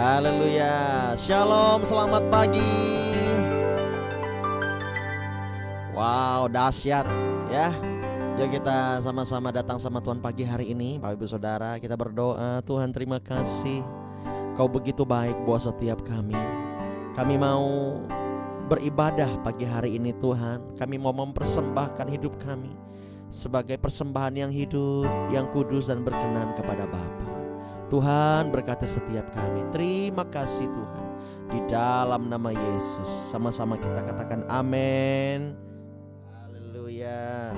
Haleluya. Shalom, selamat pagi. Wow, dahsyat ya. Yuk kita sama-sama datang sama Tuhan pagi hari ini, Bapak Ibu Saudara. Kita berdoa. Tuhan, terima kasih, Kau begitu baik buat setiap kami. Kami mau beribadah pagi hari ini Tuhan. Kami mau mempersembahkan hidup kami sebagai persembahan yang hidup, yang kudus dan berkenan kepada Bapa. Tuhan, berkati setiap kami. Terima kasih Tuhan. Di dalam nama Yesus sama-sama kita katakan amin. Haleluya.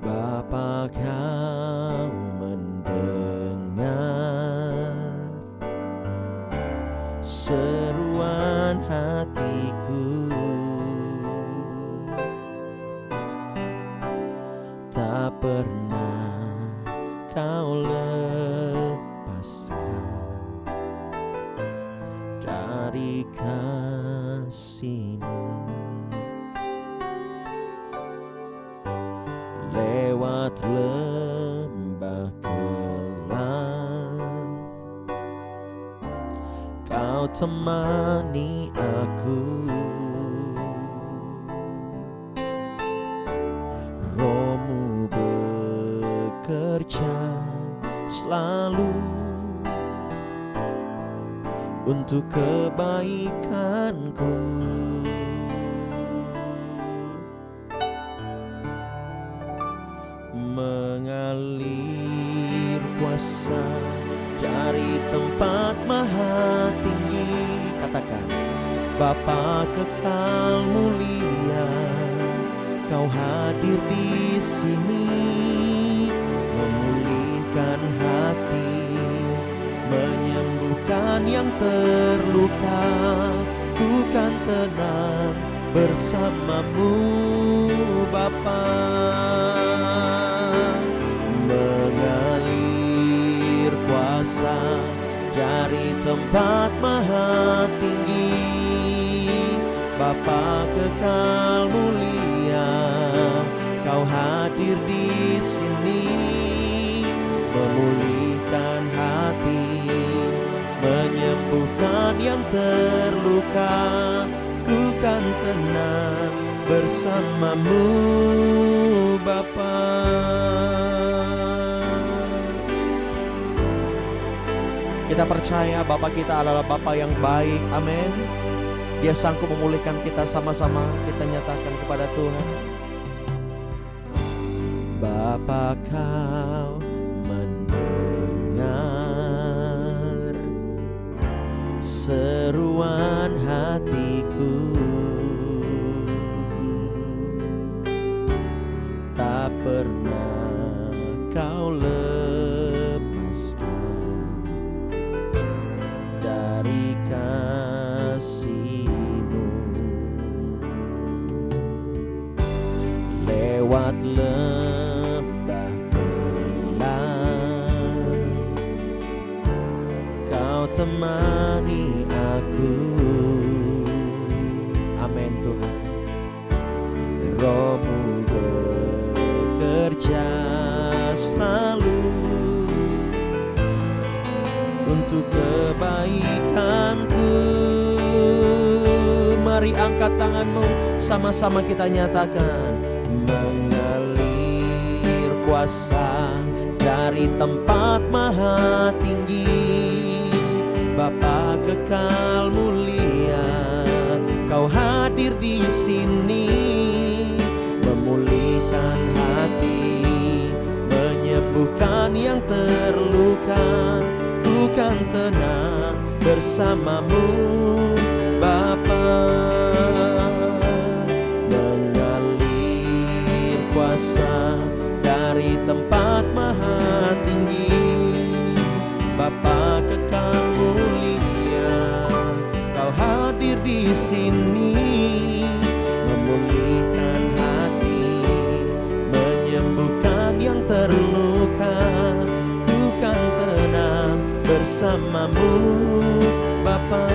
Bapa, Kau mendengar seruan hatiku, tak pernah Kau lepaskan dari kasih-Mu. Lewat lembah gelap Kau temani aku, Roh-Mu bekerja selalu untuk kebaikanku. Mengalir kuasa dari tempat maha tinggi. Katakan, Bapa kekal mulia, Kau hadir di sini, memulihkan hati, menyembuhkan yang terluka. Ku kan tenang bersama-Mu Bapa. Mengalir kuasa dari tempat maha tinggi, Bapa kekal mulia, Kau hadir di sini, memulihkan hati, menyembuhkan yang terluka. Ku kan tenang bersama-Mu Bapa. Kita percaya Bapa kita adalah Bapa yang baik, amin. Dia sanggup memulihkan kita, sama-sama kita nyatakan kepada Tuhan. Bapa, Kau mendengar seruan hatiku, tak pernah Kau lepaskan dari kasih-Mu. Lewat lembah gelap Kau temani aku, amin Tuhan. Roh-Mu bekerja selalu untuk kebaikanku. Mari angkat tanganmu, sama-sama kita nyatakan. Mengalir kuasa dari tempat maha tinggi, Bapa kekal mulia, Kau hadir di sini, memulihkan hati, menyembuhkan yang terluka. Ku kan tenang bersama-Mu Bapa. Mengalir kuasa dari tempat maha tinggi, Bapa kekal mulia, Kau hadir di sini, memulihkan hati, menyembuhkan yang terluka. Ku kan tenang bersama-Mu Bapa.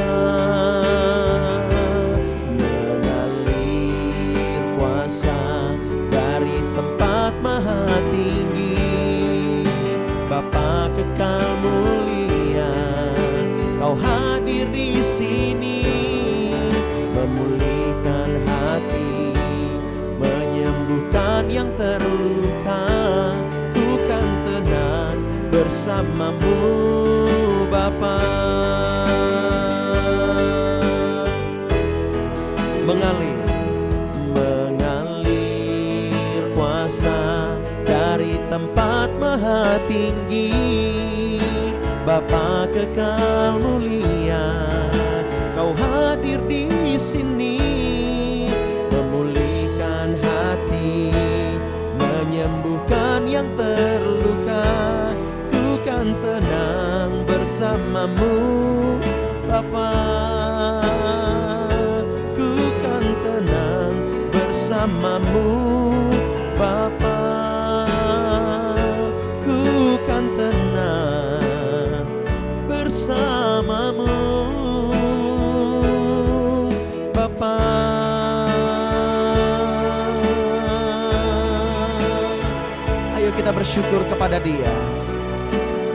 Mengalir kuasa dari tempat sini, memulihkan hati, menyembuhkan yang terluka. Ku kan tenang bersamamu Bapa. Mengalir kuasa dari tempat maha tinggi, Bapa kekal mulia, Kau hadir di sini, memulihkan hati, menyembuhkan yang terluka. Ku kan tenang bersamamu Bapa. Ku kan tenang bersamamu Bapa. Ku kan tenang bersamamu Bapa. Ayo kita bersyukur kepada Dia,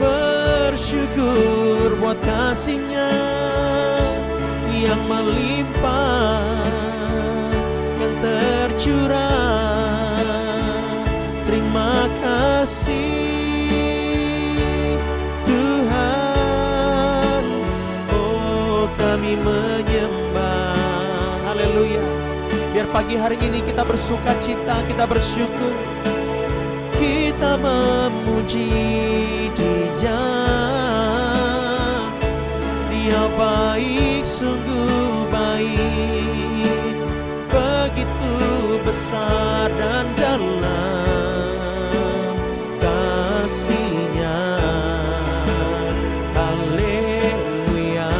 bersyukur buat kasih-Nya yang melimpah, yang tercurah. Terima kasih Tuhan, oh kami menyembah. Haleluya. Biar pagi hari ini kita bersuka cita, kita bersyukur, kita memuji Dia. Dia baik, sungguh baik, begitu besar dan dalam kasih-Nya. Haleluya.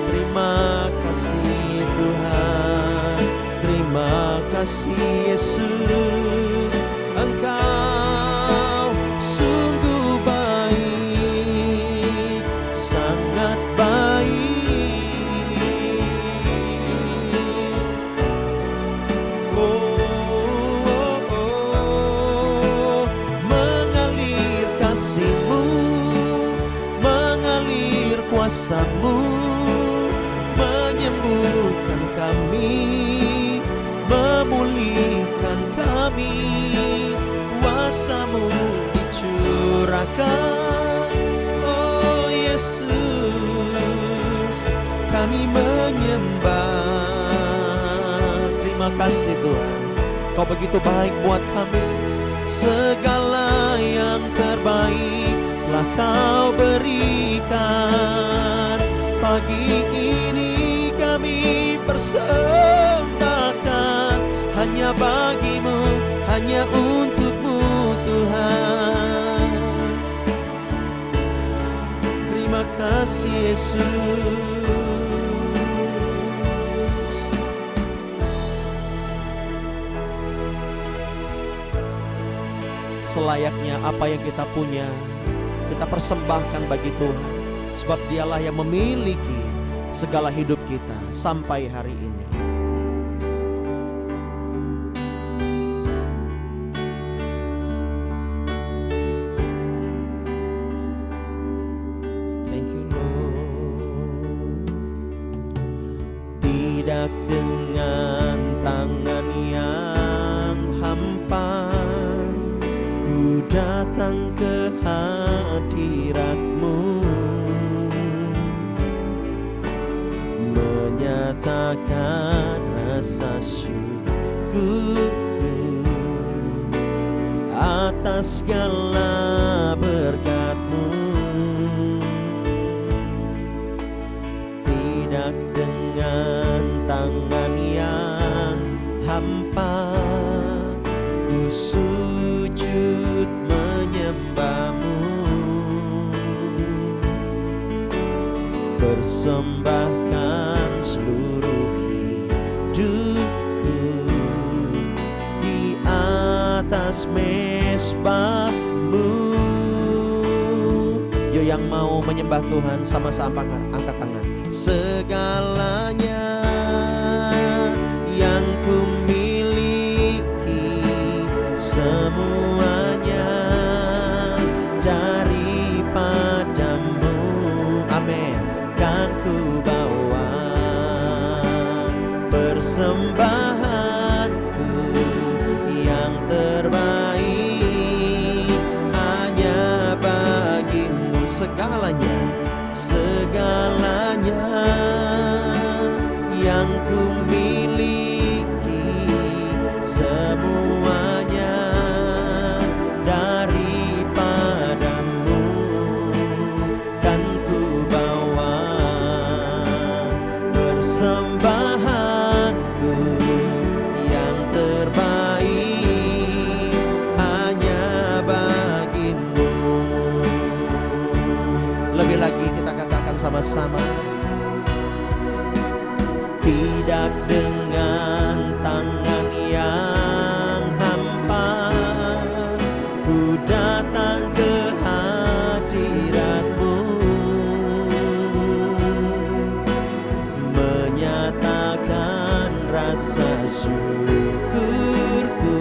Terima kasih Tuhan, terima kasih Yesus. Engkau sungguh baik, sangat baik. Kasih-Mu mengalir, kuasa-Mu menyembuhkan kami, memulihkan kami. Kuasa-Mu dicurahkan, oh Yesus, kami menyembah. Terima kasih Tuhan, Kau begitu baik buat kami. Segala yang terbaik telah Kau berikan. Pagi ini kami persembahkan hanya bagi-Mu, hanya untuk-Mu Tuhan. Terima kasih Yesus. Selayaknya apa yang kita punya, kita persembahkan bagi Tuhan, sebab Dialah yang memiliki segala hidup kita sampai hari ini. Thank you Lord. Tidak dengan tangan yang hampa ku datang ke hadirat-Mu, menyatakan rasa syukurku atas segala berkat-Mu. Tidak dengan tangan yang hampa ku sujud menyembah-Mu, persembahkan seluruh hidupku di atas mezbah-Mu. Yo yang mau menyembah Tuhan sama-sama angkat tangan. Segalanya yang ku miliki, semuanya daripada-Mu. Amin. persembahanku yang terbaik hanya bagimu. Segalanya, segalanya yang ku miliki, semuanya daripadamu kan ku bawa. Persembahanku yang terbaik hanya bagimu. Lebih lagi kita katakan sama-sama. Tidak dengan tangan yang hampa ku datang ke hadirat-Mu, menyatakan rasa syukurku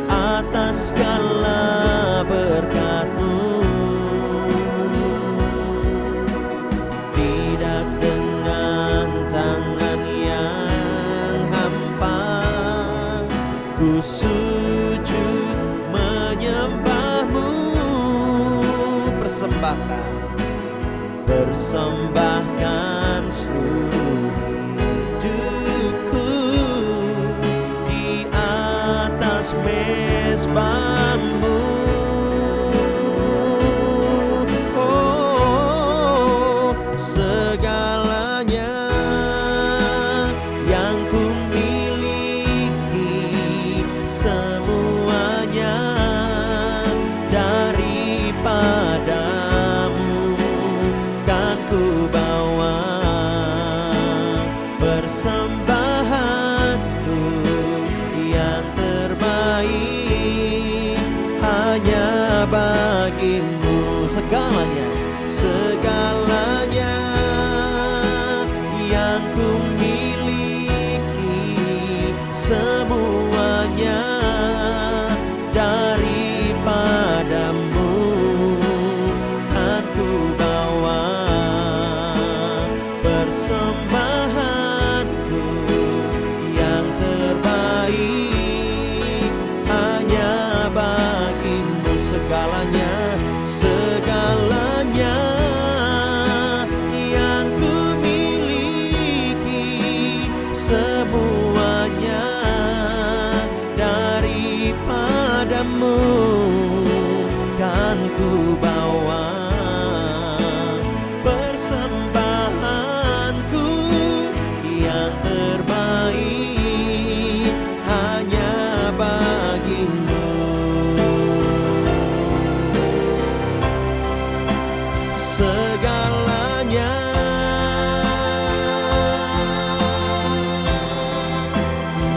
atas segala berkat-Mu. Tidak dengan tangan yang hampa ku sujud menyembah-Mu. Persembahkan seluruh hidupku di atas mezbah-Mu. Oh, segalanya yang ku miliki, semuanya daripadamu kan ku bawa. Persembahanku yang terbaik hanya bagimu. Segalanya, segalanya yang ku miliki, semuanya daripadamu kan ku bawa. Persembahanku yang terbaik hanya bagimu. Segalanya, segalanya yang ku miliki, semuanya daripadamu kan ku bawa. Persembahanku yang terbaik hanya bagimu. Segalanya,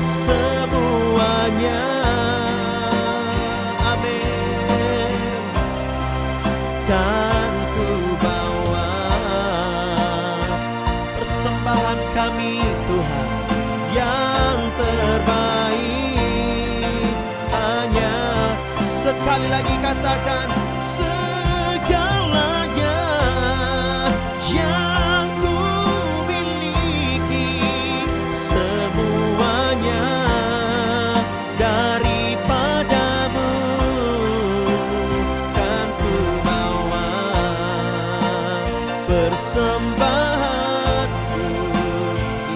semuanya, amin, kan ku bawa. Persembahan kami Tuhan yang terbaik hanya, sekali lagi katakan, segalanya yang ku miliki, semuanya daripadamu kan ku bawa. Persembahanku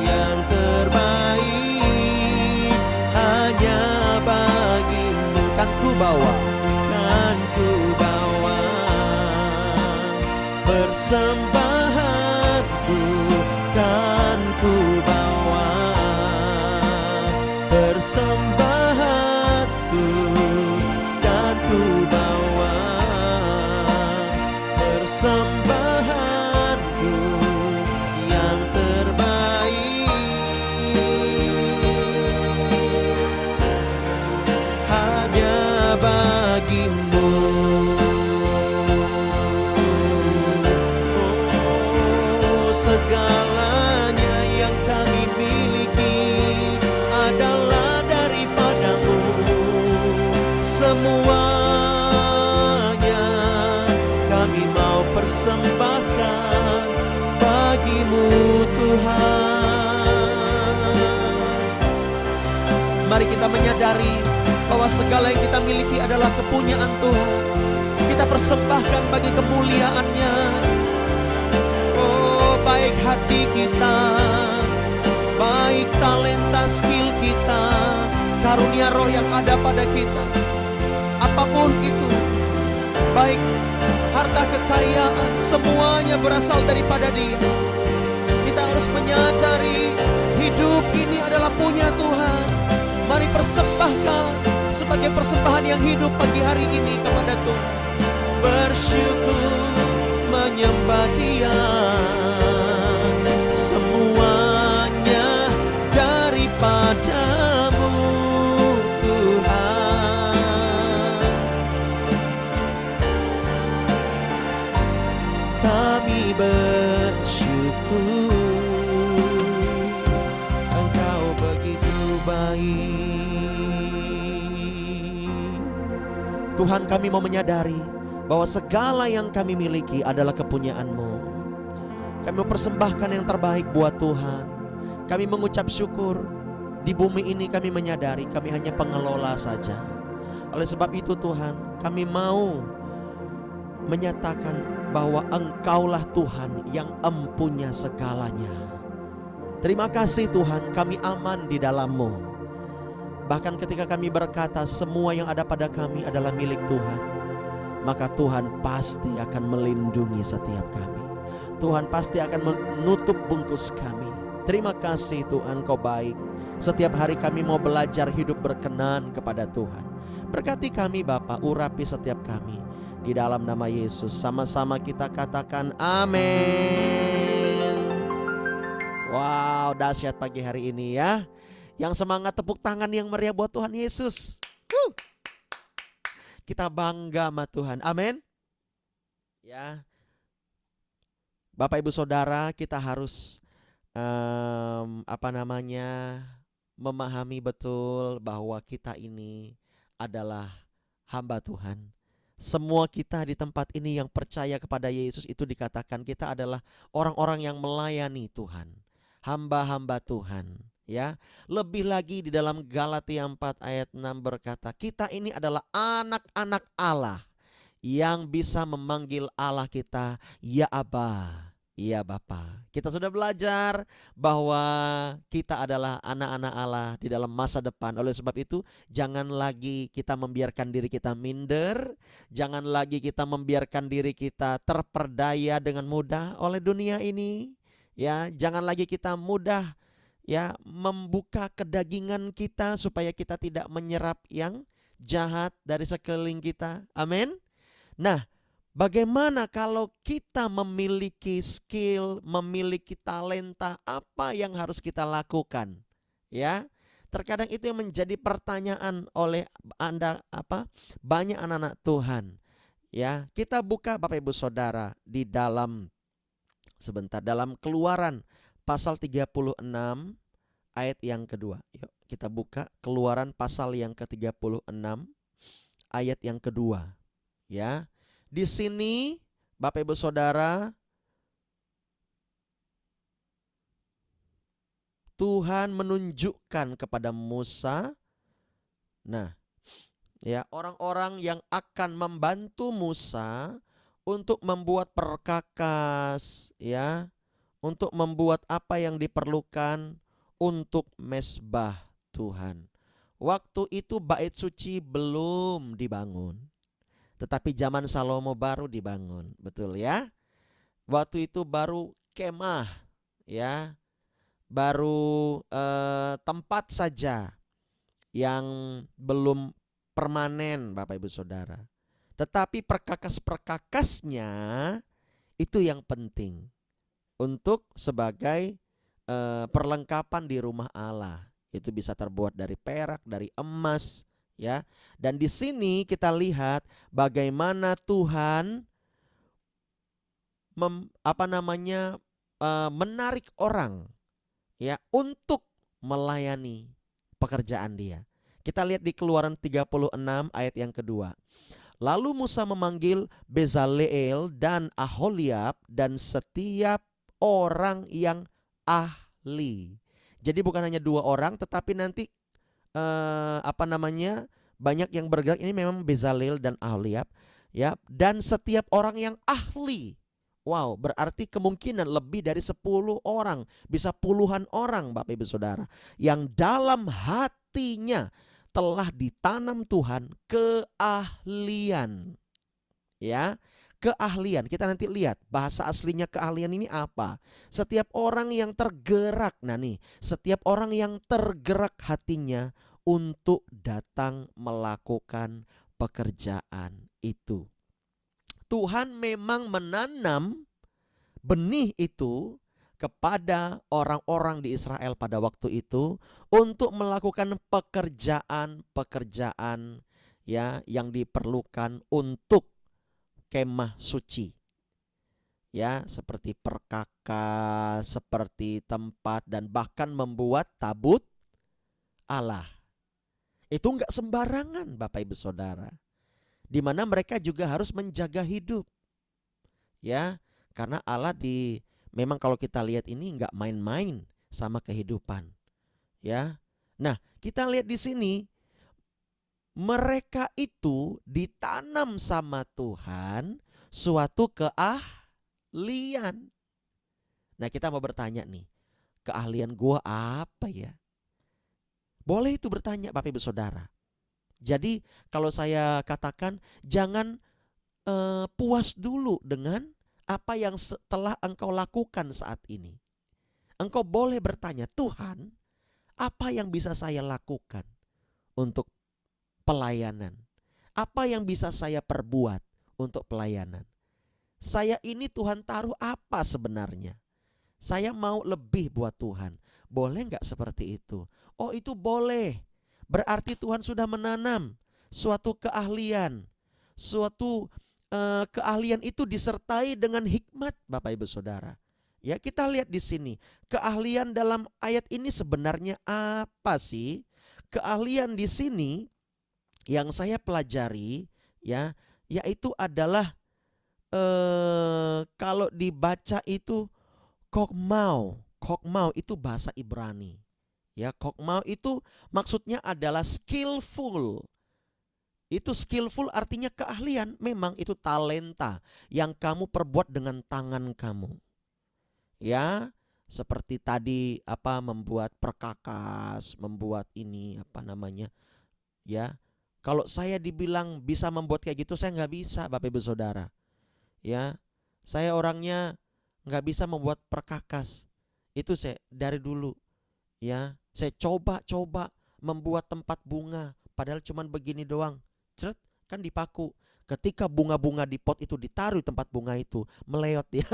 yang terbaik hanya bagimu kan ku bawa, kan ku bawa. Persembahanku kan ku bawa. Persembahanku kan ku bawa. Persembahanku yang terbaik hanya bagimu. Oh, segalanya yang kami miliki adalah daripadamu. Semuanya kami mau persembahkan bagimu Tuhan. mari kita menyadari bahwa segala yang kita miliki adalah kepunyaan Tuhan. Kita persembahkan bagi kemuliaan-Nya. Oh, baik hati kita, baik talenta skill kita, karunia roh yang ada pada kita, apapun itu, baik harta kekayaan, semuanya berasal daripada Dia. Kita harus menyadari hidup ini adalah punya Tuhan. Mari persembahkan sebagai persembahan yang hidup pagi hari ini kepada Tuhan. Bersyukur, menyembah Dia, semuanya daripada-Mu Tuhan. Kami bersyukur, Engkau begitu baik. Tuhan, kami mau menyadari bahwa segala yang kami miliki adalah kepunyaan-Mu. Kami mau persembahkan yang terbaik buat Tuhan. Kami mengucap syukur. Di bumi ini kami menyadari kami hanya pengelola saja. Oleh sebab itu Tuhan, kami mau menyatakan bahwa Engkaulah Tuhan yang empunya segalanya. Terima kasih Tuhan, kami aman di dalam-Mu. Bahkan ketika kami berkata semua yang ada pada kami adalah milik Tuhan, maka Tuhan pasti akan melindungi setiap kami. Tuhan pasti akan menutup bungkus kami. Terima kasih Tuhan, Kau baik. Setiap hari kami mau belajar hidup berkenan kepada Tuhan. Berkati kami Bapa, urapi setiap kami. Di dalam nama Yesus sama-sama kita katakan amin. Wow, dahsyat pagi hari ini ya. Yang semangat tepuk tangan yang meriah buat Tuhan Yesus. Kita bangga sama Tuhan. Amin. Ya. Bapak Ibu Saudara, kita harus memahami betul bahwa kita ini adalah hamba Tuhan. Semua kita di tempat ini yang percaya kepada Yesus itu dikatakan kita adalah orang-orang yang melayani Tuhan, hamba-hamba Tuhan. Ya, lebih lagi di dalam Galatia 4 ayat 6 berkata, kita ini adalah anak-anak Allah yang bisa memanggil Allah kita, ya Aba, ya Bapa. Kita sudah belajar bahwa kita adalah anak-anak Allah di dalam masa depan. Oleh sebab itu, jangan lagi kita membiarkan diri kita minder, jangan lagi kita membiarkan diri kita terperdaya dengan mudah oleh dunia ini. Ya, jangan lagi kita mudah membuka kedagingan kita supaya kita tidak menyerap yang jahat dari sekeliling kita. Amin. Nah, bagaimana kalau kita memiliki skill, memiliki talenta, apa yang harus kita lakukan? Ya, terkadang itu yang menjadi pertanyaan oleh banyak anak-anak Tuhan. Ya, kita buka Bapak Ibu Saudara di dalam dalam Keluaran pasal 36 ayat yang kedua. Yuk kita buka Keluaran pasal yang ke-36 ayat yang kedua. Ya. Di sini Bapak Ibu Saudara, Tuhan menunjukkan kepada Musa, orang-orang yang akan membantu Musa untuk membuat perkakas, untuk membuat apa yang diperlukan untuk mezbah Tuhan. Waktu itu bait suci belum dibangun, tetapi zaman Salomo baru dibangun, betul ya? Waktu itu baru kemah, baru tempat saja yang belum permanen Bapak Ibu Saudara. Tetapi perkakas-perkakasnya itu yang penting untuk sebagai perlengkapan di rumah Allah. Itu bisa terbuat dari perak, dari emas, ya. Dan di sini kita lihat bagaimana Tuhan menarik orang untuk melayani pekerjaan Dia. Kita lihat di Keluaran 36 ayat yang kedua. Lalu Musa memanggil Bezaleel dan Aholiab dan setiap orang yang ahli. Jadi bukan hanya 2 orang, tetapi nanti banyak yang bergerak, ini memang Bezalel dan Aholiab, ya, dan setiap orang yang ahli. Wow, berarti kemungkinan lebih dari 10 orang, bisa puluhan orang Bapak Ibu Saudara, yang dalam hatinya telah ditanam Tuhan keahlian. Ya, keahlian. Kita nanti lihat bahasa aslinya keahlian ini apa. Setiap orang yang tergerak, setiap orang yang tergerak hatinya untuk datang melakukan pekerjaan itu. Tuhan memang menanam benih itu kepada orang-orang di Israel pada waktu itu untuk melakukan pekerjaan-pekerjaan, ya, yang diperlukan untuk kemah suci. Ya, seperti perkakas, seperti tempat, dan bahkan membuat tabut Allah. Itu enggak sembarangan Bapak Ibu Saudara. Di mana mereka juga harus menjaga hidup. Ya, karena Allah memang kalau kita lihat ini enggak main-main sama kehidupan. Ya. Nah, kita lihat di sini mereka itu ditanam sama Tuhan suatu keahlian. Nah, kita mau bertanya nih, keahlian gua apa ya? Boleh itu bertanya Bapak Ibu Saudara. Jadi kalau saya katakan jangan puas dulu dengan apa yang telah engkau lakukan saat ini. Engkau boleh bertanya, Tuhan, apa yang bisa saya lakukan untuk pelayanan? Apa yang bisa saya perbuat untuk pelayanan? Saya ini Tuhan taruh apa sebenarnya? Saya mau lebih buat Tuhan. Boleh nggak seperti itu? Oh, itu boleh. Berarti Tuhan sudah menanam suatu keahlian. Suatu keahlian itu disertai dengan hikmat Bapak Ibu Saudara. Ya, kita lihat di sini. Keahlian dalam ayat ini sebenarnya apa sih? Keahlian di sini yang saya pelajari, ya, yaitu adalah kalau dibaca itu kokmau. Kokmau itu bahasa Ibrani. Ya, kokmau itu maksudnya adalah skillful. Itu skillful artinya keahlian. Memang itu talenta yang kamu perbuat dengan tangan kamu. Ya, seperti tadi membuat perkakas, membuat ini ya. Kalau saya dibilang bisa membuat kayak gitu, saya nggak bisa Bapak Ibu Saudara. Ya, saya orangnya nggak bisa membuat perkakas. Itu saya dari dulu. Ya, saya coba membuat tempat bunga, padahal cuman begini doang. Cret, kan dipaku. Ketika bunga-bunga di pot itu ditaruh di tempat bunga itu, meleot dia.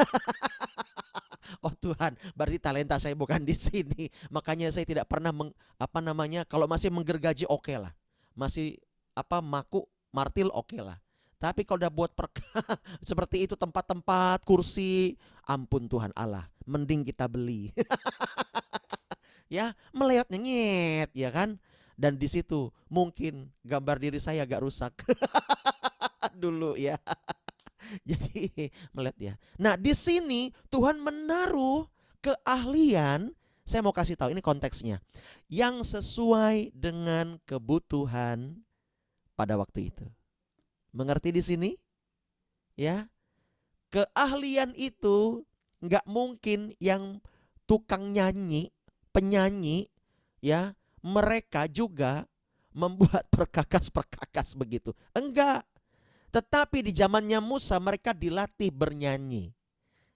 Oh Tuhan, berarti talenta saya bukan di sini. Makanya saya tidak pernah kalau masih menggergaji oke lah. Masih maku, martil oke lah. Tapi kalau udah buat seperti itu, tempat-tempat, kursi, ampun Tuhan Allah, mending kita beli. Ya, meleotnya nyet, ya kan? Dan di situ mungkin gambar diri saya agak rusak dulu ya. Jadi melihat ya. Nah, di sini Tuhan menaruh keahlian. Saya mau kasih tahu ini konteksnya, yang sesuai dengan kebutuhan pada waktu itu. Mengerti di sini? Ya. Keahlian itu nggak mungkin yang tukang nyanyi, penyanyi, ya, mereka juga membuat perkakas-perkakas begitu. Enggak. Tetapi di zamannya Musa mereka dilatih bernyanyi.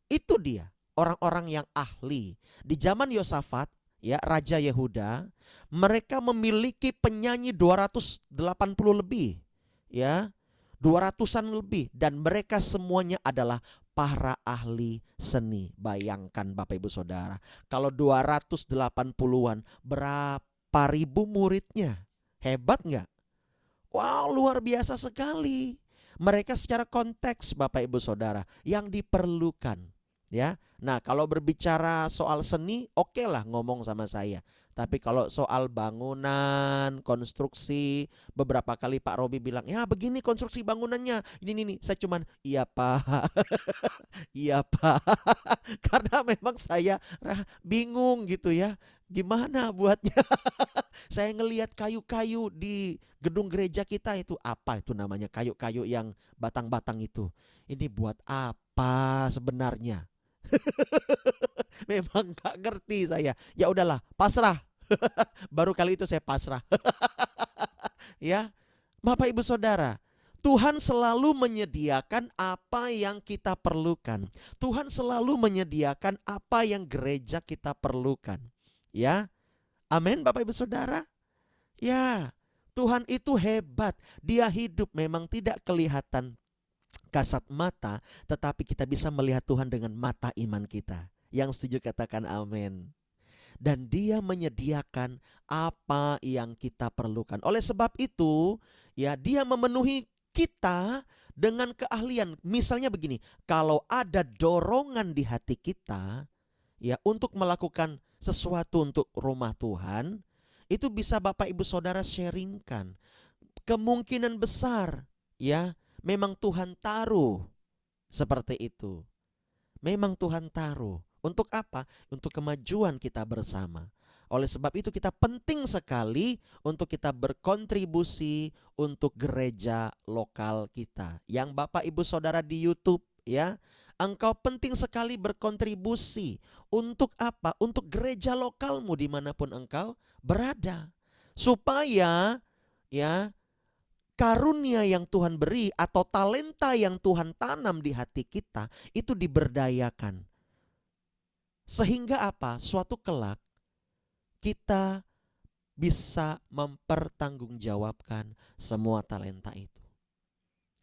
Itu dia, orang-orang yang ahli. Di zaman Yosafat, ya, Raja Yehuda, mereka memiliki penyanyi 280 lebih, ya. 200-an lebih, dan mereka semuanya adalah para ahli seni. Bayangkan Bapak Ibu Saudara, kalau 280-an, berapa ribu muridnya? Hebat nggak? Wow, luar biasa sekali. Mereka secara konteks Bapak Ibu Saudara yang diperlukan, ya. Nah, kalau berbicara soal seni, oke lah ngomong sama saya. Tapi kalau soal bangunan, konstruksi, beberapa kali Pak Robi bilang, ya begini konstruksi bangunannya, ini. Saya cuman, iya Pak, iya Pak. Karena memang saya bingung gitu ya. Gimana buatnya? Saya ngelihat kayu-kayu di gedung gereja kita itu, apa itu namanya, kayu-kayu yang batang-batang itu. Ini buat apa sebenarnya? Memang nggak ngerti saya. Ya udahlah, pasrah. Baru kali itu saya pasrah. Ya, Bapak Ibu Saudara, Tuhan selalu menyediakan apa yang kita perlukan. Tuhan selalu menyediakan apa yang gereja kita perlukan. Ya, amin Bapak Ibu Saudara. Ya, Tuhan itu hebat. Dia hidup, memang tidak kelihatan kasat mata, tetapi kita bisa melihat Tuhan dengan mata iman kita. Yang setuju katakan amin. Dan dia menyediakan apa yang kita perlukan. Oleh sebab itu, ya, dia memenuhi kita dengan keahlian. Misalnya begini, kalau ada dorongan di hati kita, ya, untuk melakukan sesuatu untuk rumah Tuhan, itu bisa Bapak Ibu Saudara sharingkan. Kemungkinan besar, ya, memang Tuhan taruh seperti itu. Memang Tuhan taruh. Untuk apa? Untuk kemajuan kita bersama. Oleh sebab itu kita penting sekali untuk kita berkontribusi untuk gereja lokal kita. Yang Bapak Ibu Saudara di YouTube, ya, engkau penting sekali berkontribusi. Untuk apa? Untuk gereja lokalmu dimanapun engkau berada. Supaya, ya, karunia yang Tuhan beri atau talenta yang Tuhan tanam di hati kita itu diberdayakan. Sehingga apa? Suatu kelak kita bisa mempertanggungjawabkan semua talenta itu.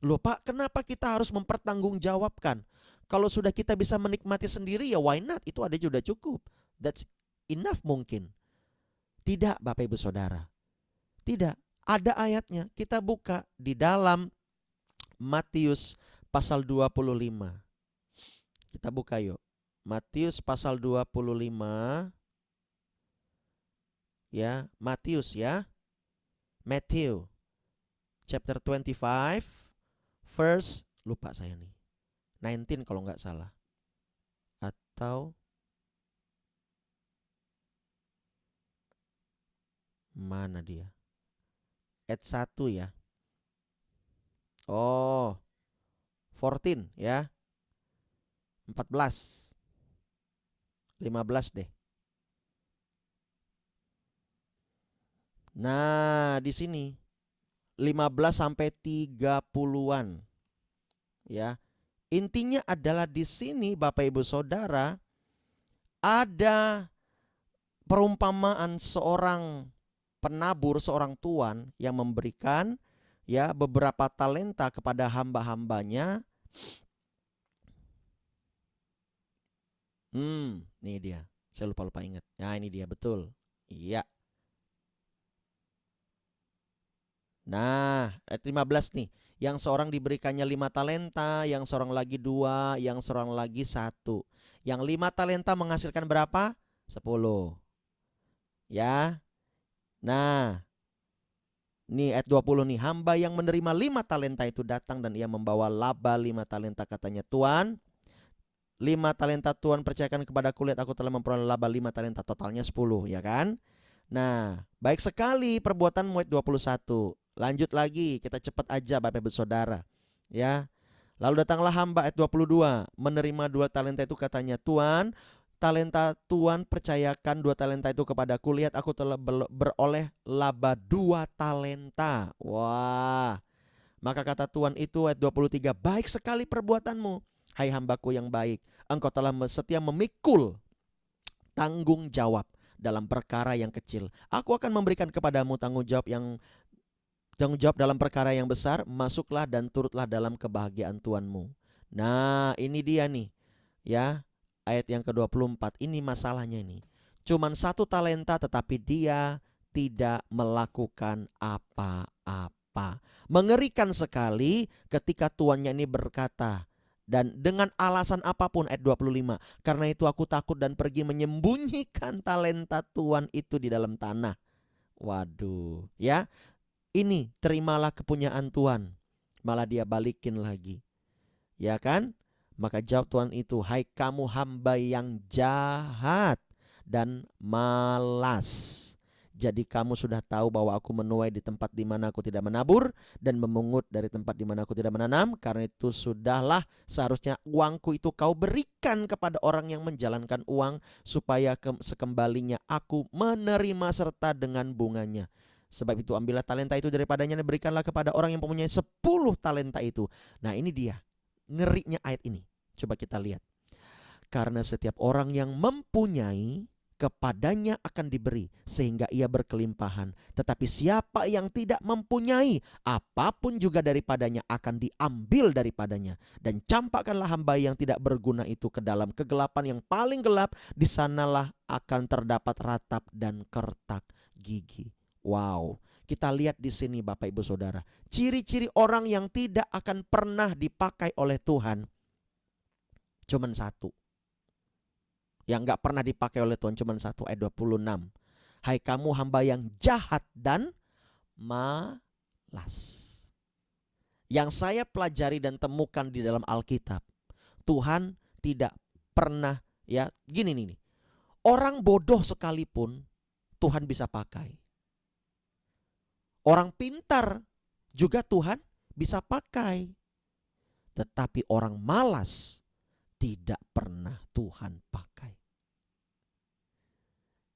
Loh Pak, kenapa kita harus mempertanggungjawabkan? Kalau sudah kita bisa menikmati sendiri, ya why not? Itu ada sudah cukup. That's enough mungkin. Tidak Bapak Ibu Saudara. Tidak. Ada ayatnya. Kita buka di dalam Matius pasal 25. Kita buka yuk. Matius pasal 25. Ya, Matius ya. Matthew chapter 25 verse, lupa saya nih, 19 kalau nggak salah. Atau mana dia? Ayat 1 ya. Oh, 14 ya. 14. 15 deh. Nah, di sini 15 sampai 30-an. Ya. Intinya adalah di sini Bapak Ibu Saudara ada perumpamaan seorang penabur, seorang tuan yang memberikan, ya, beberapa talenta kepada hamba-hambanya. Nih dia. Saya lupa ingat. Nah, ini dia betul. Iya. Nah, ayat 15 nih. Yang seorang diberikannya 5 talenta, yang seorang lagi 2, yang seorang lagi 1. Yang 5 talenta menghasilkan berapa? 10. Ya. Nah, nih ayat 20 nih. Hamba yang menerima 5 talenta itu datang dan ia membawa laba 5 talenta. Katanya, Tuan, 5 talenta Tuhan percayakan kepadaku, lihat aku telah memperoleh laba 5 talenta. Totalnya 10, ya kan? Nah, baik sekali perbuatanmu, ayat 21. Lanjut lagi, kita cepat aja Bapak Ibu Saudara. Ya. Lalu datanglah hamba, ayat 22, menerima 2 talenta itu. Katanya, Tuan, talenta Tuhan percayakan 2 talenta itu kepadaku, lihat aku telah beroleh laba 2 talenta. Wah. Maka kata Tuhan itu, ayat 23, baik sekali perbuatanmu, hai hambaku yang baik. Engkau telah setia memikul tanggung jawab dalam perkara yang kecil. Aku akan memberikan kepadamu tanggung jawab dalam perkara yang besar. Masuklah dan turutlah dalam kebahagiaan Tuanmu. Nah, ini dia nih, ya, ayat yang ke-24. Ini masalahnya ini. Cuman 1 talenta tetapi dia tidak melakukan apa-apa. Mengerikan sekali ketika tuannya ini berkata, dan dengan alasan apapun, ayat 25, karena itu aku takut dan pergi menyembunyikan talenta Tuhan itu di dalam tanah. Waduh, ya. Ini terimalah kepunyaan Tuhan. Malah dia balikin lagi. Ya kan? Maka jawab Tuhan itu, hai kamu hamba yang jahat dan malas. Jadi kamu sudah tahu bahwa aku menuai di tempat di mana aku tidak menabur dan memungut dari tempat di mana aku tidak menanam. Karena itu sudahlah seharusnya uangku itu kau berikan kepada orang yang menjalankan uang, supaya sekembalinya aku menerima serta dengan bunganya. Sebab itu ambillah talenta itu daripadanya dan berikanlah kepada orang yang mempunyai 10 talenta itu. Nah, ini dia ngerinya ayat ini. Coba kita lihat. Karena setiap orang yang mempunyai, kepadanya akan diberi sehingga ia berkelimpahan. Tetapi siapa yang tidak mempunyai, apapun juga daripadanya akan diambil daripadanya. Dan campakkanlah hamba yang tidak berguna itu ke dalam kegelapan yang paling gelap. Di sanalah akan terdapat ratap dan kertak gigi. Wow, kita lihat di sini Bapak Ibu Saudara, ciri-ciri orang yang tidak akan pernah dipakai oleh Tuhan cuman satu. Yang gak pernah dipakai oleh Tuhan cuman satu, ayat 26. Hai kamu hamba yang jahat dan malas. Yang saya pelajari dan temukan di dalam Alkitab, Tuhan tidak pernah, ya gini nih, orang bodoh sekalipun Tuhan bisa pakai. Orang pintar juga Tuhan bisa pakai. Tetapi orang malas tidak pernah Tuhan pakai.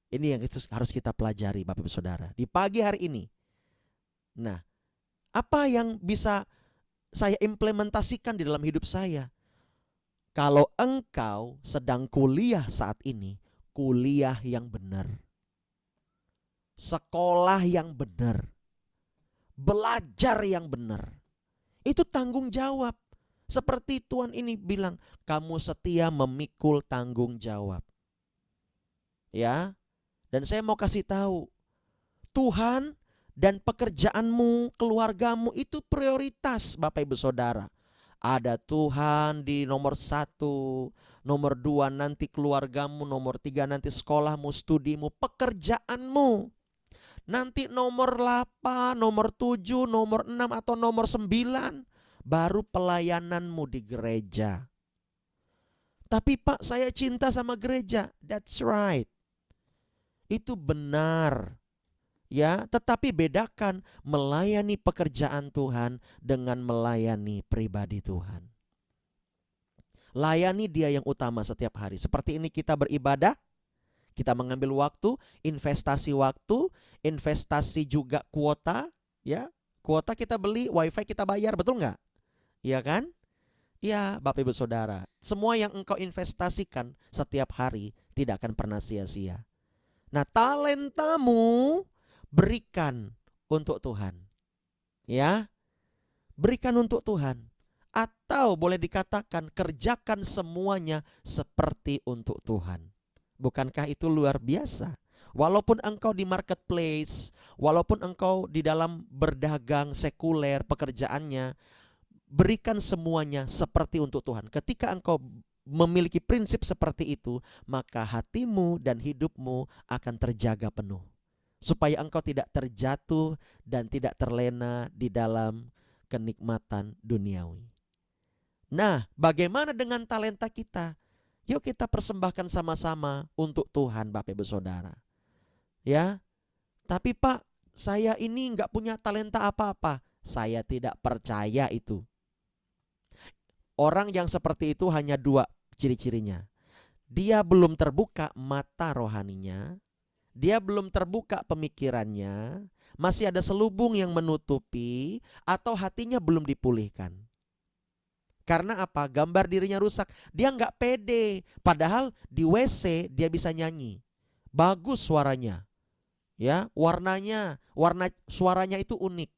Ini yang harus kita pelajari Bapak Ibu Saudara di pagi hari ini. Nah, apa yang bisa saya implementasikan di dalam hidup saya? Kalau engkau sedang kuliah saat ini, kuliah yang benar, sekolah yang benar, belajar yang benar, itu tanggung jawab. Seperti Tuhan ini bilang, kamu setia memikul tanggung jawab. Ya, dan saya mau kasih tahu, Tuhan dan pekerjaanmu, keluargamu itu prioritas Bapak Ibu Saudara. Ada Tuhan di nomor 1, nomor 2 nanti keluargamu, nomor 3 nanti sekolahmu, studimu, pekerjaanmu. Nanti nomor 8, nomor 7, nomor 6 atau nomor 9 baru pelayananmu di gereja. Tapi Pak, saya cinta sama gereja. That's right. Itu benar. Ya, tetapi bedakan melayani pekerjaan Tuhan dengan melayani pribadi Tuhan. Layani Dia yang utama setiap hari. Seperti ini kita beribadah, kita mengambil waktu, investasi juga kuota, ya. Kuota kita beli, wifi kita bayar, betul nggak? Iya kan? Ya, Bapak Ibu Saudara, semua yang engkau investasikan setiap hari tidak akan pernah sia-sia. Nah, talentamu berikan untuk Tuhan. Ya, berikan untuk Tuhan. Atau boleh dikatakan kerjakan semuanya seperti untuk Tuhan. Bukankah itu luar biasa? Walaupun engkau di marketplace, walaupun engkau di dalam berdagang sekuler pekerjaannya, berikan semuanya seperti untuk Tuhan. Ketika engkau memiliki prinsip seperti itu, maka hatimu dan hidupmu akan terjaga penuh, supaya engkau tidak terjatuh dan tidak terlena di dalam kenikmatan duniawi. Nah, bagaimana dengan talenta kita? Yuk kita persembahkan sama-sama untuk Tuhan Bapak Ibu Saudara. Ya, tapi Pak, saya ini nggak punya talenta apa-apa. Saya tidak percaya itu. Orang yang seperti itu hanya 2 ciri-cirinya. Dia belum terbuka mata rohaninya, dia belum terbuka pemikirannya, masih ada selubung yang menutupi, atau hatinya belum dipulihkan. Karena apa? Gambar dirinya rusak. Dia nggak pede. Padahal di WC dia bisa nyanyi. Bagus suaranya. Ya, warna suaranya itu unik.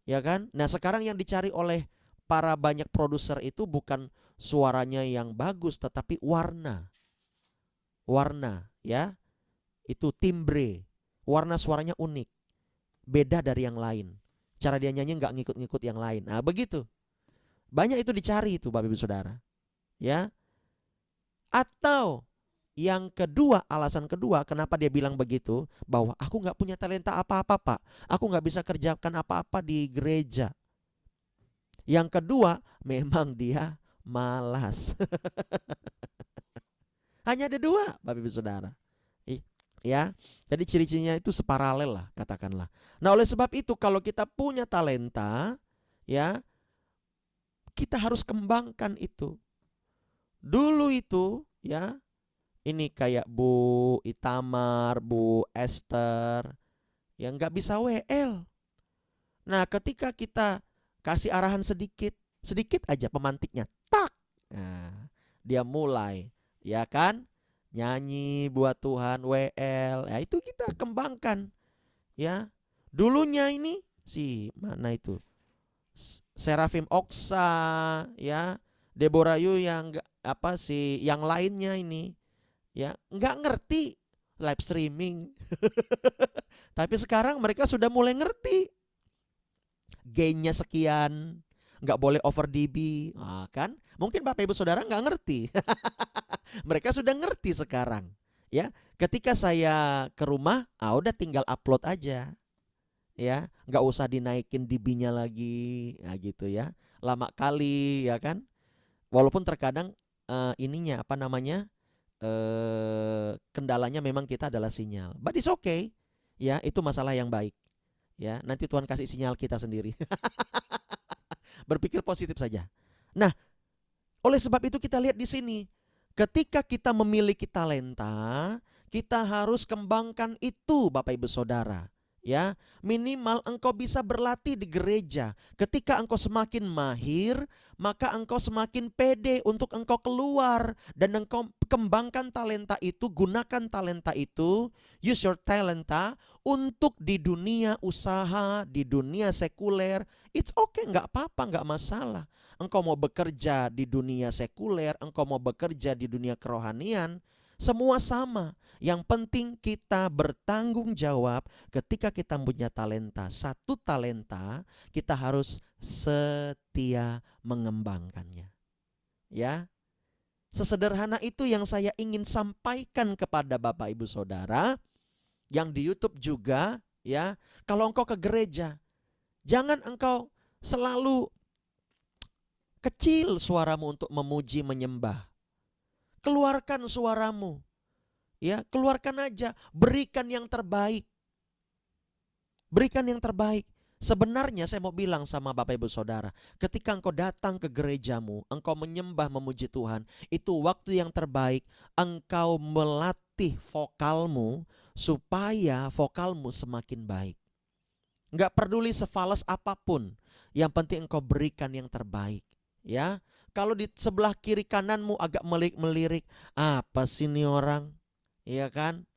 Ya kan? Nah, sekarang yang dicari oleh para banyak produser itu bukan suaranya yang bagus, tetapi warna, ya, itu timbre, warna suaranya unik, beda dari yang lain. Cara dia nyanyi nggak ngikut-ngikut yang lain. Nah, begitu. Banyak itu dicari itu Bapak Ibu Saudara. Ya. Atau yang kedua, alasan kedua kenapa dia bilang begitu, bahwa aku nggak punya talenta apa-apa Pak, aku nggak bisa kerjakan apa-apa di gereja. Yang kedua, memang dia malas. Hanya ada 2 Bapak Ibu Saudara. Ya, jadi ciri-cirinya itu separalel lah katakanlah. Nah, oleh sebab itu kalau kita punya talenta, ya, kita harus kembangkan itu. Dulu itu, ya, ini kayak Bu Itamar, Bu Esther, yang nggak bisa WL. Nah, ketika kita kasih arahan sedikit, sedikit aja pemantiknya, tak, nah, dia mulai, ya kan, nyanyi buat Tuhan, WL, ya itu kita kembangkan, ya. Dulunya ini si mana itu, Serafim Oksa, ya, Deborah Yu yang nggak apa sih, yang lainnya ini, ya nggak ngerti live streaming. Tapi sekarang mereka sudah mulai ngerti. Gainnya sekian, nggak boleh over dB, nah, kan? Mungkin Bapak Ibu Saudara nggak ngerti. Mereka sudah ngerti sekarang. Ya, ketika saya ke rumah, udah tinggal upload aja. Ya, nggak usah dinaikin dB-nya lagi, ya gitu ya. Lama kali, ya kan? Walaupun terkadang ininya apa namanya? Kendalanya memang kita adalah sinyal. But it's okay. Ya, itu masalah yang baik. Ya, nanti Tuhan kasih sinyal kita sendiri. Berpikir positif saja. Nah, oleh sebab itu kita lihat di sini, ketika kita memiliki talenta, kita harus kembangkan itu, Bapak Ibu Saudara. Ya, minimal engkau bisa berlatih di gereja. Ketika engkau semakin mahir, maka engkau semakin pede untuk engkau keluar dan engkau kembangkan talenta itu, gunakan talenta itu, use your talenta untuk di dunia usaha, di dunia sekuler. It's okay, nggak apa-apa, nggak masalah. Engkau mau bekerja di dunia sekuler, engkau mau bekerja di dunia kerohanian, semua sama. Yang penting kita bertanggung jawab ketika kita punya talenta. Satu talenta, kita harus setia mengembangkannya. Ya. Sesederhana itu yang saya ingin sampaikan kepada Bapak Ibu Saudara yang di YouTube juga, ya. Kalau engkau ke gereja, jangan engkau selalu kecil suaramu untuk memuji menyembah. Keluarkan suaramu. Ya, keluarkan aja, berikan yang terbaik. Berikan yang terbaik. Sebenarnya saya mau bilang sama Bapak Ibu Saudara, ketika engkau datang ke gerejamu, engkau menyembah memuji Tuhan, itu waktu yang terbaik engkau melatih vokalmu supaya vokalmu semakin baik. Enggak peduli sefales apapun, yang penting engkau berikan yang terbaik. Ya, kalau di sebelah kiri kananmu agak melirik-melirik, apa sih ini orang? Iya kan?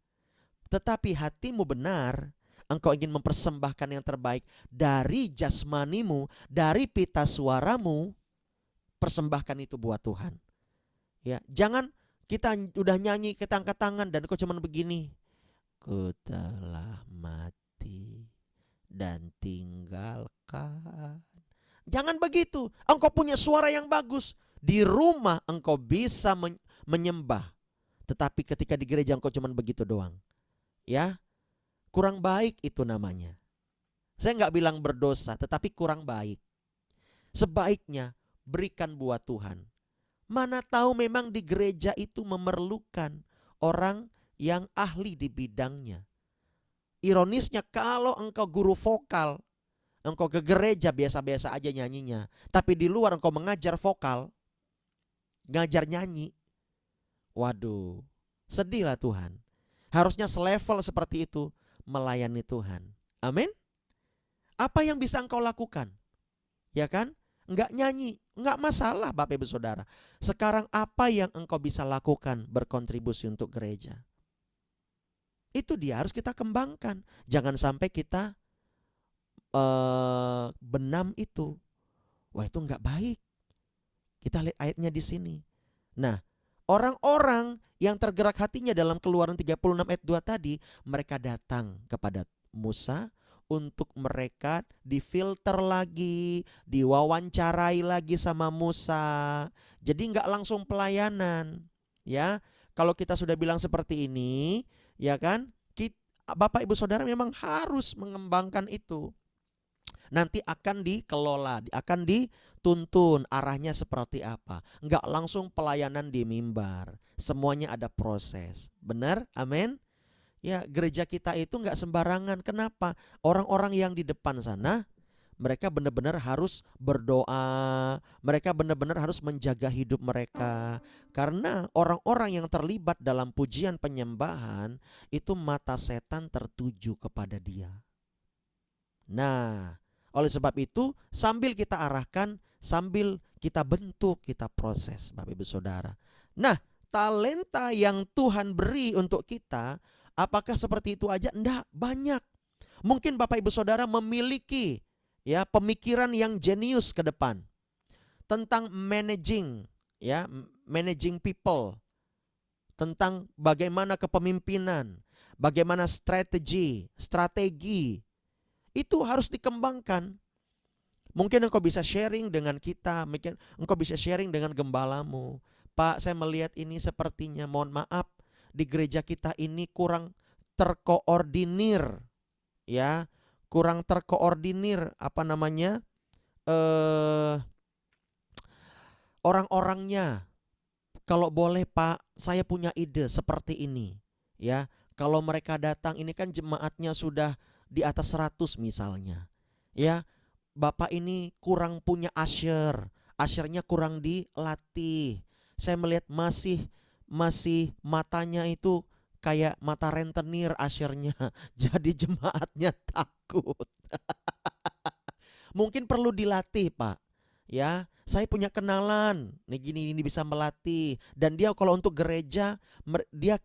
Tetapi hatimu benar, engkau ingin mempersembahkan yang terbaik dari jasmanimu, dari pita suaramu, persembahkan itu buat Tuhan. Ya, jangan kita udah nyanyi, kita angkat tangan dan kau cuman begini. Ku telah mati dan tinggalkan. Jangan begitu. Engkau punya suara yang bagus. Di rumah engkau bisa menyembah. Tetapi ketika di gereja engkau cuman begitu doang. Ya, kurang baik itu namanya. Saya nggak bilang berdosa, tetapi kurang baik. Sebaiknya berikan buat Tuhan. Mana tahu memang di gereja itu memerlukan orang yang ahli di bidangnya. Ironisnya kalau engkau guru vokal, engkau ke gereja biasa-biasa aja nyanyinya, tapi di luar engkau mengajar vokal, ngajar nyanyi, waduh, sedihlah Tuhan. Harusnya selevel seperti itu melayani Tuhan. Amin. Apa yang bisa engkau lakukan? Ya kan? Enggak nyanyi, enggak masalah Bapak Ibu Saudara. Sekarang apa yang engkau bisa lakukan berkontribusi untuk gereja? Itu dia harus kita kembangkan. Jangan sampai kita benam itu. Wah, itu enggak baik. Kita lihat ayatnya di sini. Nah, orang-orang yang tergerak hatinya dalam Keluaran 36 ayat 2 tadi, mereka datang kepada Musa untuk mereka difilter lagi, diwawancarai lagi sama Musa. Jadi nggak langsung pelayanan, ya. Kalau kita sudah bilang seperti ini, ya kan, Bapak Ibu Saudara memang harus mengembangkan itu. Nanti akan dikelola, akan dituntun arahnya seperti apa. Enggak langsung pelayanan di mimbar. Semuanya ada proses. Benar? Amin? Ya, gereja kita itu nggak sembarangan. Kenapa? Orang-orang yang di depan sana, mereka benar-benar harus berdoa, mereka benar-benar harus menjaga hidup mereka. Karena orang-orang yang terlibat dalam pujian penyembahan, itu mata setan tertuju kepada dia. Nah, oleh sebab itu sambil kita arahkan, sambil kita bentuk, kita proses, Bapak Ibu Saudara. Nah, talenta yang Tuhan beri untuk kita, apakah seperti itu aja? Enggak, banyak. Mungkin Bapak Ibu Saudara memiliki ya pemikiran yang jenius ke depan tentang managing, ya, managing people, tentang bagaimana kepemimpinan, bagaimana strategi itu harus dikembangkan. Mungkin engkau bisa sharing dengan kita, mungkin engkau bisa sharing dengan gembalamu. Pak, saya melihat ini sepertinya, mohon maaf, di gereja kita ini kurang terkoordinir, ya, kurang terkoordinir orang-orangnya. Kalau boleh Pak, saya punya ide seperti ini, ya. Kalau mereka datang, ini kan jemaatnya sudah di atas 100 misalnya, ya. Bapak ini kurang punya ushernya kurang dilatih. Saya melihat masih matanya itu kayak mata rentenir ushernya. Jadi jemaatnya takut. Mungkin perlu dilatih, Pak. Ya, saya punya kenalan, nih gini ini bisa melatih. Dan dia kalau untuk gereja,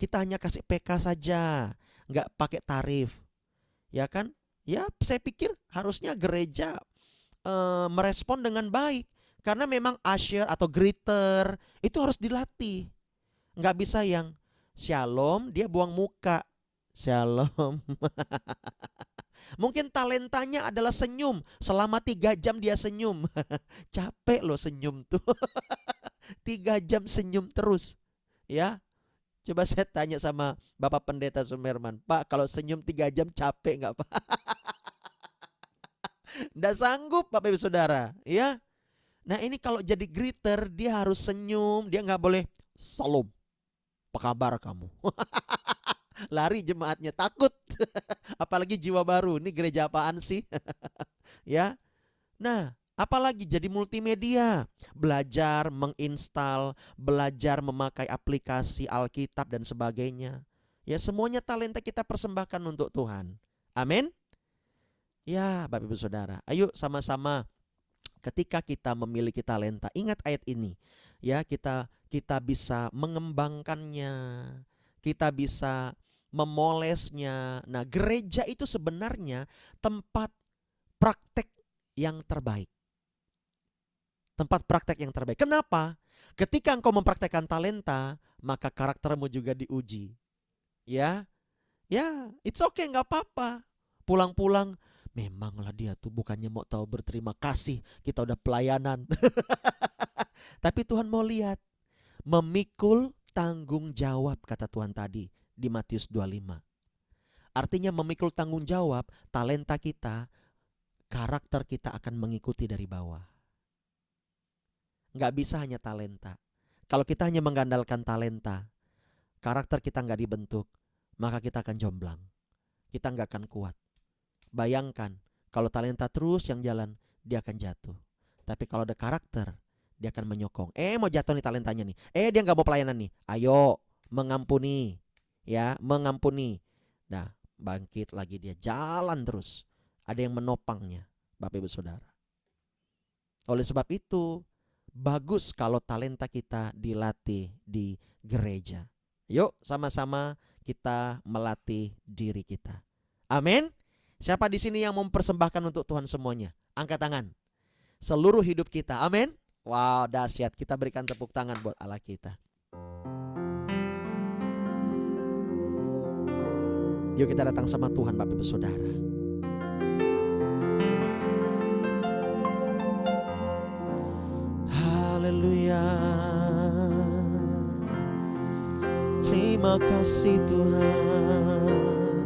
kita hanya kasih PK saja, nggak pakai tarif, ya kan? Ya, saya pikir harusnya gereja merespon dengan baik, karena memang usher atau greeter itu harus dilatih. Nggak bisa yang shalom dia buang muka, shalom. Mungkin talentanya adalah senyum, selama 3 jam dia senyum. Capek loh senyum tuh. 3 jam senyum terus, ya. Coba saya tanya sama Bapak Pendeta Sumerman, Pak, kalau senyum 3 jam capek nggak Pak? Nggak sanggup Bapak Ibu Saudara, ya. Nah ini kalau jadi greeter, dia harus senyum, dia nggak boleh salam, apa kabar kamu? Lari jemaatnya takut. Apalagi jiwa baru, ini gereja apaan sih? Ya. Nah, apalagi jadi multimedia, belajar menginstal, belajar memakai aplikasi Alkitab dan sebagainya. Ya, semuanya talenta kita persembahkan untuk Tuhan. Amin. Ya, Bapak Ibu Saudara, ayo sama-sama ketika kita memiliki talenta, ingat ayat ini. Ya, kita bisa mengembangkannya. Kita bisa memolesnya. Nah, gereja itu sebenarnya tempat praktek yang terbaik. Tempat praktek yang terbaik. Kenapa? Ketika engkau mempraktekkan talenta, maka karaktermu juga diuji. Ya, it's okay, nggak apa-apa. Pulang-pulang, memanglah dia tuh bukannya mau tahu berterima kasih, kita udah pelayanan. Tapi Tuhan mau lihat, memikul tanggung jawab, kata Tuhan tadi di Matius 25. Artinya memikul tanggung jawab, talenta kita, karakter kita akan mengikuti dari bawah. Nggak bisa hanya talenta. Kalau kita hanya mengandalkan talenta, karakter kita nggak dibentuk, maka kita akan jomblang. Kita nggak akan kuat. Bayangkan, kalau talenta terus yang jalan, dia akan jatuh. Tapi kalau ada karakter, dia akan menyokong. Mau jatuh nih talentanya nih. Dia nggak mau pelayanan nih. Ayo, mengampuni. Ya, mengampuni. Nah, bangkit lagi dia, jalan terus. Ada yang menopangnya, Bapak Ibu Saudara. Oleh sebab itu, bagus kalau talenta kita dilatih di gereja. Yuk, sama-sama kita melatih diri kita. Amin. Siapa di sini yang mempersembahkan untuk Tuhan semuanya? Angkat tangan. Seluruh hidup kita. Amin. Wow, dahsyat. Kita berikan tepuk tangan buat Allah kita. Yuk kita datang sama Tuhan, Bapak Ibu Saudara. Haleluya. Terima kasih Tuhan.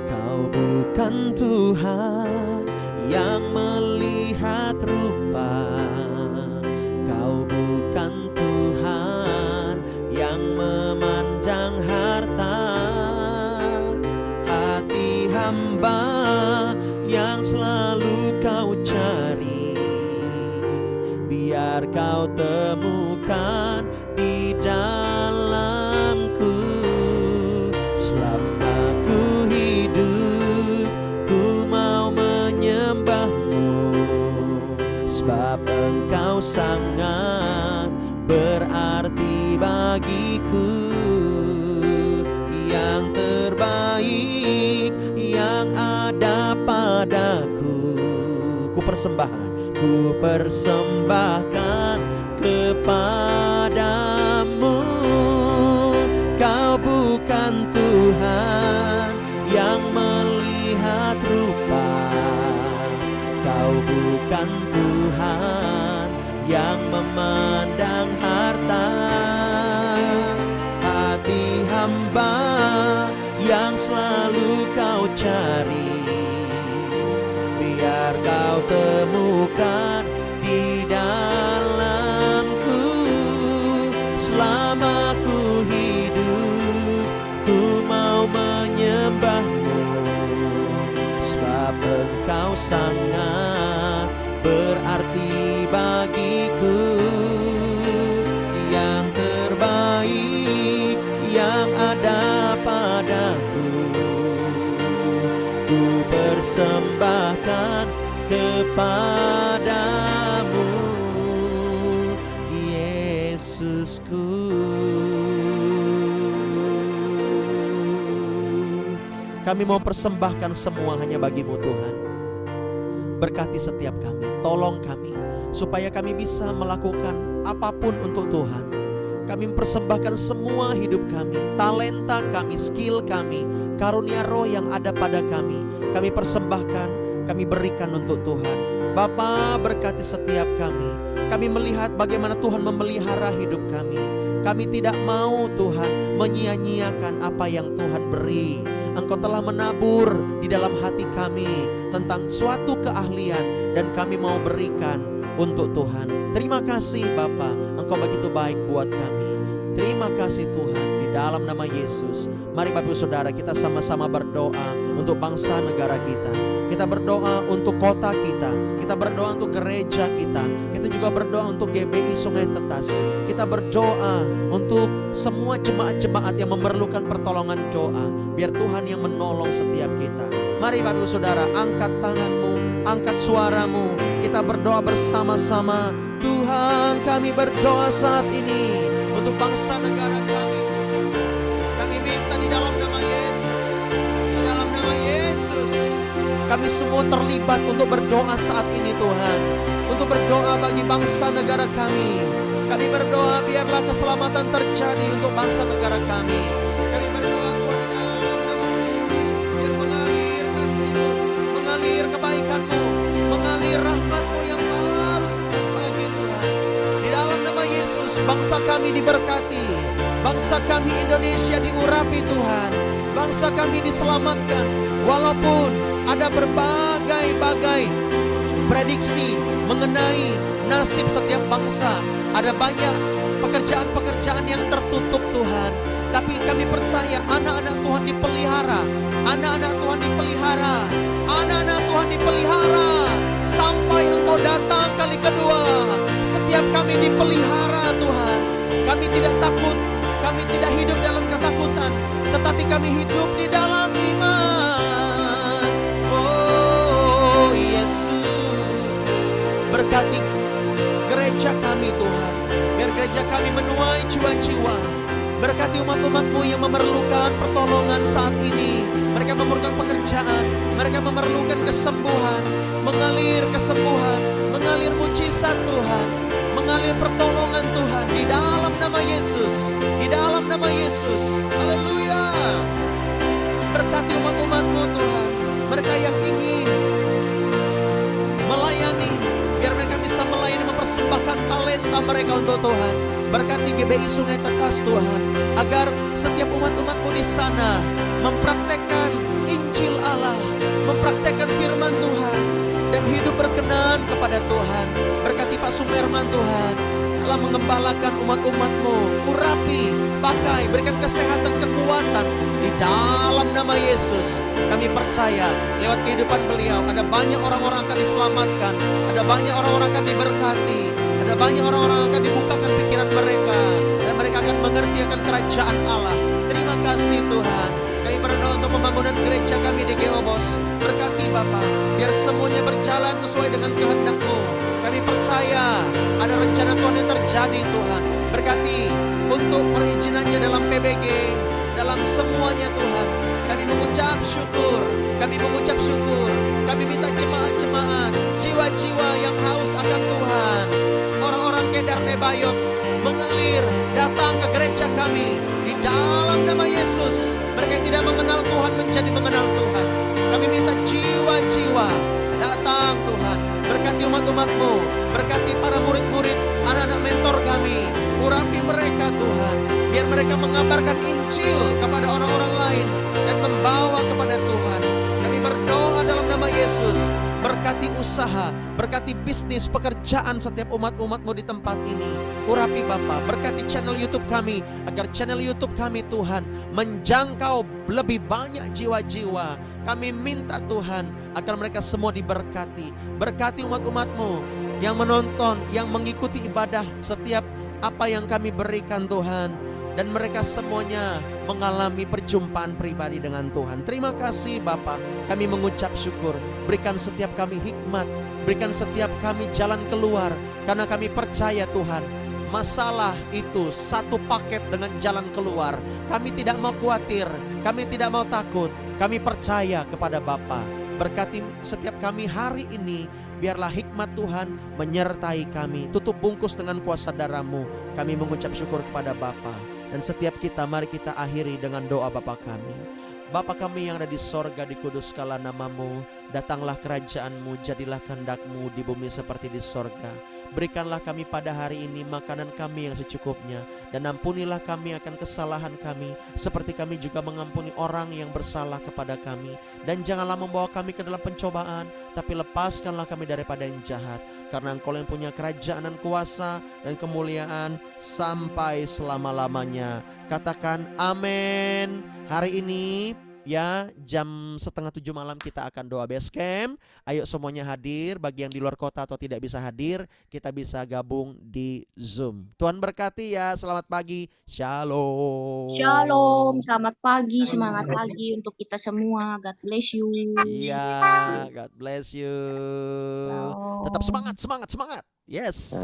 Kau bukan Tuhan yang melihat rupa. Kau bukan Tuhan yang hamba yang selalu kau cari, biar kau temukan di dalamku. Selama ku hidup, ku mau menyembahmu, sebab engkau sangat berarti bagiku. Yang terbaik yang ada padaku, ku persembahkan kepadamu. Kau bukan Tuhan yang melihat rupa, kau bukan Tuhan yang memandang harta. Hati hamba yang selalu kau cari, biar kau temukan di dalamku. Selama ku hidup, ku mau menyembahmu, sebab engkau sangat berarti bagiku. Yang terbaik yang ada padaku, ku persembahkan kepadamu, Yesusku. Kami mau persembahkan semua hanya bagimu Tuhan. Berkati setiap kami, tolong kami supaya kami bisa melakukan apapun untuk Tuhan. Kami mempersembahkan semua hidup kami, talenta kami, skill kami, karunia roh yang ada pada kami. Kami persembahkan, kami berikan untuk Tuhan. Bapa, berkati setiap kami. Kami melihat bagaimana Tuhan memelihara hidup kami. Kami tidak mau Tuhan menyia-nyiakan apa yang Tuhan beri. Engkau telah menabur di dalam hati kami tentang suatu keahlian, dan kami mau berikan untuk Tuhan. Terima kasih Bapa, Engkau begitu baik buat kami. Terima kasih Tuhan, di dalam nama Yesus. Mari Bapak Ibu Saudara, kita sama-sama berdoa untuk bangsa negara kita. Kita berdoa untuk kota kita. Kita berdoa untuk gereja kita. Kita juga berdoa untuk GBI Sungai Tetas. Kita berdoa untuk semua jemaat-jemaat yang memerlukan pertolongan doa. Biar Tuhan yang menolong setiap kita. Mari Bapak Ibu Saudara, angkat tanganmu, angkat suaramu. Kita berdoa bersama-sama. Tuhan, kami berdoa saat ini untuk bangsa negara kami. Kami minta di dalam nama Yesus, di dalam nama Yesus, kami semua terlibat untuk berdoa saat ini Tuhan. Untuk berdoa bagi bangsa negara kami. Kami berdoa biarlah keselamatan terjadi untuk bangsa negara kami. Kami berdoa Tuhan di dalam nama Yesus, biar mengalir kasih-Mu, mengalir kebaikan-Mu, mengalir rahmat-Mu yang baru setiap pagi Tuhan. Di dalam nama Yesus, bangsa kami diberkati, bangsa kami Indonesia diurapi Tuhan, bangsa kami diselamatkan. Walaupun ada berbagai-bagai prediksi mengenai nasib setiap bangsa, ada banyak pekerjaan-pekerjaan yang tertutup Tuhan, tapi kami percaya anak-anak Tuhan dipelihara, anak-anak Tuhan dipelihara, anak-anak Tuhan dipelihara sampai Engkau datang kali kedua. Setiap kami dipelihara Tuhan. Kami tidak takut, kami tidak hidup dalam ketakutan, tetapi kami hidup di dalam iman. Oh Yesus, berkati gereja kami Tuhan, biar gereja kami menuai jiwa-jiwa. Berkati umat-umat-Mu yang memerlukan pertolongan saat ini. Mereka memerlukan pekerjaan, mereka memerlukan kesembuhan. Mengalir kesembuhan, mengalir mujizat Tuhan, mengalir pertolongan Tuhan di dalam nama Yesus, di dalam nama Yesus. Haleluya. Berkati umat-umat-Mu Tuhan, mereka yang ingin melayani, biar mereka bisa melayani, mempersembahkan talenta mereka untuk Tuhan. Berkati GBI Sungai Tetas Tuhan, agar setiap umat-umat-Mu di sana mempraktekkan Injil Allah, mempraktekkan firman Tuhan, dan hidup berkenan kepada Tuhan. Berkati Pak Sumerman Tuhan, telah mengembalakan umat-umat-Mu, urapi, pakai, berikan kesehatan, kekuatan di dalam nama Yesus. Kami percaya lewat kehidupan beliau ada banyak orang-orang akan diselamatkan, ada banyak orang-orang akan diberkati, ada banyak orang-orang akan dibukakan pikiran mereka, dan mereka akan mengerti akan kerajaan Allah. Terima kasih Tuhan. Kami berdoa untuk pembangunan gereja kami di Geobos. Berkati Bapa, biar semuanya berjalan sesuai dengan kehendak-Mu. Kami percaya ada rencana Tuhan yang terjadi Tuhan. Berkati untuk perizinannya dalam PBG, dalam semuanya Tuhan. Kami mengucap syukur, kami mengucap syukur. Kami minta jemaat-jemaat, jiwa-jiwa yang haus akan Tuhan, orang-orang Kedar Nebayot mengalir datang ke gereja kami di dalam nama Yesus. Mereka yang tidak mengenal Tuhan menjadi mengenal Tuhan. Kami minta jiwa-jiwa datang Tuhan. Berkati umat-umat-Mu, berkati para murid-murid, anak-anak mentor kami. Urapi mereka Tuhan, biar mereka mengabarkan Injil kepada orang-orang lain dan membawa kepada Tuhan. Kami berdoa dalam nama Yesus. Berkati usaha, berkati bisnis, pekerjaan setiap umat-umat-Mu di tempat ini. Urapi Bapa, berkati channel YouTube kami, agar channel YouTube kami Tuhan menjangkau lebih banyak jiwa-jiwa. Kami minta Tuhan agar mereka semua diberkati. Berkati umat-umat-Mu yang menonton, yang mengikuti ibadah setiap apa yang kami berikan Tuhan. Dan mereka semuanya mengalami perjumpaan pribadi dengan Tuhan. Terima kasih Bapa, kami mengucap syukur. Berikan setiap kami hikmat, berikan setiap kami jalan keluar. Karena kami percaya Tuhan, masalah itu satu paket dengan jalan keluar. Kami tidak mau khawatir, kami tidak mau takut. Kami percaya kepada Bapa. Berkati setiap kami hari ini, biarlah hikmat Tuhan menyertai kami. Tutup bungkus dengan kuasa darah-Mu. Kami mengucap syukur kepada Bapa. Dan setiap kita, mari kita akhiri dengan doa Bapa kami. Bapa kami yang ada di sorga, dikuduskanlah nama-Mu. Datanglah kerajaan-Mu, jadilah kehendak-Mu di bumi seperti di sorga. Berikanlah kami pada hari ini makanan kami yang secukupnya. Dan ampunilah kami akan kesalahan kami, seperti kami juga mengampuni orang yang bersalah kepada kami. Dan janganlah membawa kami ke dalam pencobaan, tapi lepaskanlah kami daripada yang jahat. Karena Engkau yang punya kerajaan dan kuasa dan kemuliaan sampai selama-lamanya. Katakan amin. Hari ini ya jam 6:30 malam kita akan doa base camp. Ayo semuanya hadir. Bagi yang di luar kota atau tidak bisa hadir, kita bisa gabung di Zoom. Tuhan berkati ya. Selamat pagi. Shalom. Shalom, selamat pagi, semangat pagi untuk kita semua. God bless you. Iya, God bless you. Tetap Shalom. semangat. Yes.